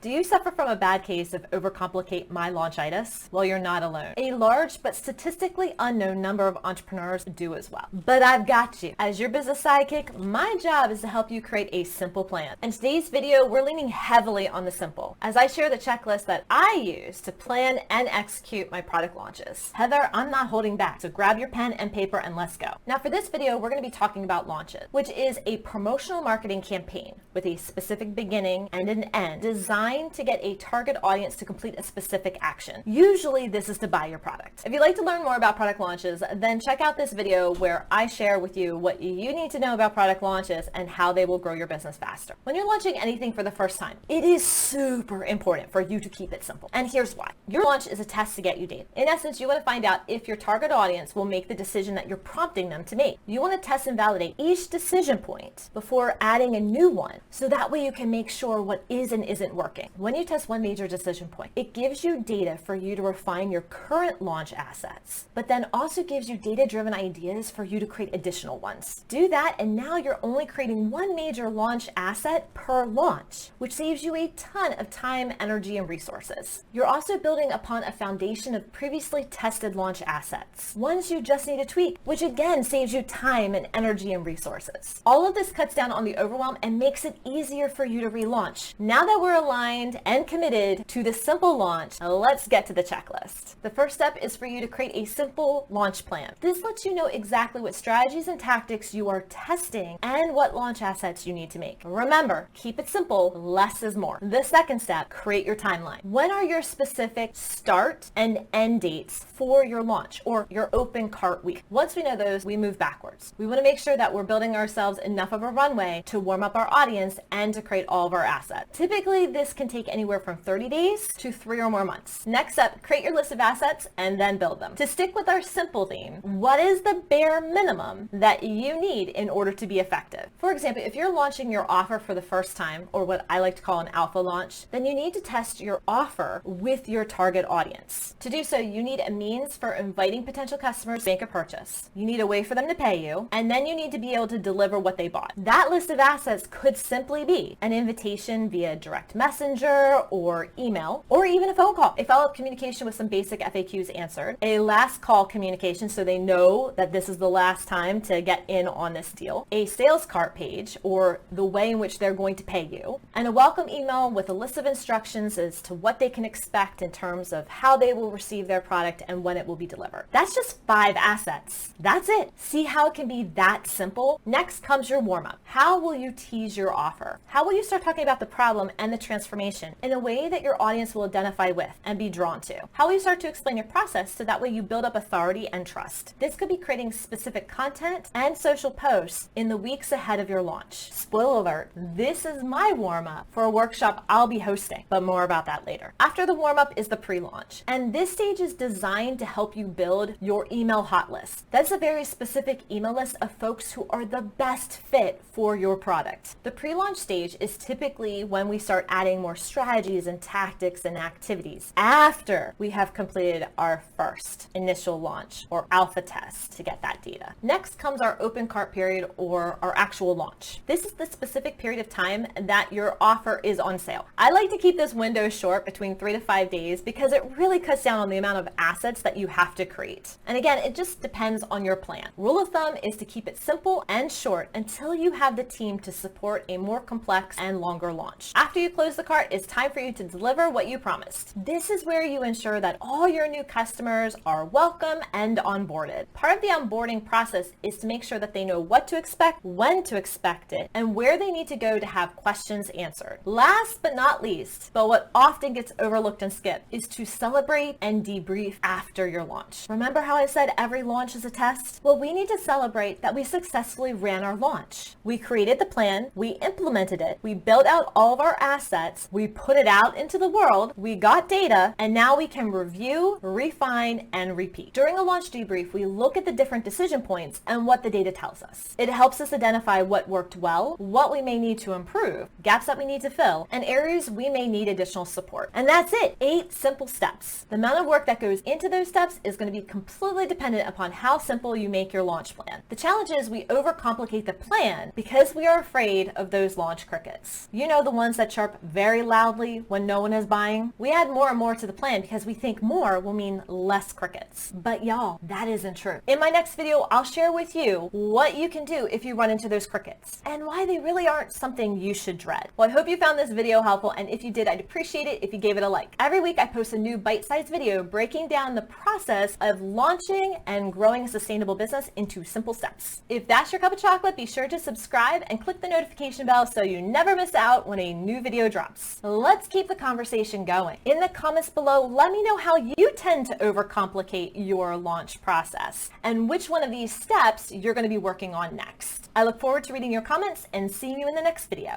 Do you suffer from a bad case of over-complicate my launchitis? Well, you're not alone. A large but statistically unknown number of entrepreneurs do as well. But I've got you. As your business sidekick, my job is to help you create a simple plan. In today's video, we're leaning heavily on the simple, as I share the checklist that I use to plan and execute my product launches. Heather, I'm not holding back, so grab your pen and paper and let's go. Now for this video, we're going to be talking about launches, which is a promotional marketing campaign with a specific beginning and an end designed to get a target audience to complete a specific action. Usually this is to buy your product. If you'd like to learn more about product launches, then check out this video where I share with you what you need to know about product launches and how they will grow your business faster. When you're launching anything for the first time, it is super important for you to keep it simple. And here's why. Your launch is a test to get you data. In essence, you want to find out if your target audience will make the decision that you're prompting them to make. You want to test and validate each decision point before adding a new one, so that way you can make sure what is and isn't working. When you test one major decision point, it gives you data for you to refine your current launch assets, but then also gives you data-driven ideas for you to create additional ones. Do that, and now you're only creating one major launch asset per launch, which saves you a ton of time, energy, and resources. You're also building upon a foundation of previously tested launch assets, ones you just need to tweak, which again saves you time and energy and resources. All of this cuts down on the overwhelm and makes it easier for you to relaunch. Now that we're aligned and committed to the simple launch, let's get to the checklist. The first step is for you to create a simple launch plan. This lets you know exactly what strategies and tactics you are testing and what launch assets you need to make. Remember, keep it simple, less is more. The second step, create your timeline. When are your specific start and end dates for your launch or your open cart week? Once we know those, we move backwards. We want to make sure that we're building ourselves enough of a runway to warm up our audience and to create all of our assets. Typically, this can take anywhere from 30 days to 3 or more months. Next up, create your list of assets and then build them. To stick with our simple theme, what is the bare minimum that you need in order to be effective? For example, if you're launching your offer for the first time, or what I like to call an alpha launch, then you need to test your offer with your target audience. To do so, you need a means for inviting potential customers to make a purchase. You need a way for them to pay you, and then you need to be able to deliver what they bought. That list of assets could simply be an invitation via direct messenger or email, or even a phone call, a follow-up communication with some basic FAQs answered, a last call communication so they know that this is the last time to get in on this deal, a sales cart page or the way in which they're going to pay you, and a welcome email with a list of instructions as to what they can expect in terms of how they will receive their product and when it will be delivered. That's just 5 assets. That's it. See how it can be that simple? Next comes your warm-up. How will you tease your offer? How will you start talking about the problem and the transformation in a way that your audience will identify with and be drawn to? How will you start to explain your process so that way you build up authority and trust? This could be creating specific content and social posts in the weeks ahead of your launch. Spoiler alert, this is my warm-up for a workshop I'll be hosting, but more about that later. After the warm-up is the pre-launch, and this stage is designed to help you build your email hot list. That's a very specific email list of folks who are the best fit for your product. The pre-launch stage is typically when we start adding more strategies and tactics and activities after we have completed our first initial launch or alpha test to get that data. Next comes our open cart period or our actual launch. This is the specific period of time that your offer is on sale. I like to keep this window short, between 3 to 5 days, because it really cuts down on the amount of assets that you have to create. And again, it just depends on your plan. Rule of thumb is to keep it simple and short until you have the team to support a more complex and longer launch. After you close the cart, it's time for you to deliver what you promised. This is where you ensure that all your new customers are welcome and onboarded. Part of the onboarding process is to make sure that they know what to expect, when to expect it, and where they need to go to have questions answered. Last but not least, but what often gets overlooked and skipped, is to celebrate and debrief after your launch. Remember how I said every launch is a test? Well, we need to celebrate that we successfully ran our launch. We created the plan, we implemented it, we built out all of our assets, we put it out into the world, we got data, and now we can review, refine, and repeat. During a launch debrief, we look at the different decision points and what the data tells us. It helps us identify what worked well, what we may need to improve, gaps that we need to fill, and areas we may need additional support. And that's it. 8 simple steps. The amount of work that goes into those steps is going to be completely dependent upon how simple you make your launch plan. The challenge is we overcomplicate the plan because we are afraid of those launch crickets. You know, the ones that chirp very very loudly when no one is buying. We add more and more to the plan because we think more will mean less crickets. But y'all, that isn't true. In my next video, I'll share with you what you can do if you run into those crickets and why they really aren't something you should dread. Well, I hope you found this video helpful, and if you did, I'd appreciate it if you gave it a like. Every week I post a new bite-sized video breaking down the process of launching and growing a sustainable business into simple steps. If that's your cup of chocolate, be sure to subscribe and click the notification bell so you never miss out when a new video drops. Let's keep the conversation going. In the comments below, let me know how you tend to overcomplicate your launch process and which one of these steps you're going to be working on next. I look forward to reading your comments and seeing you in the next video.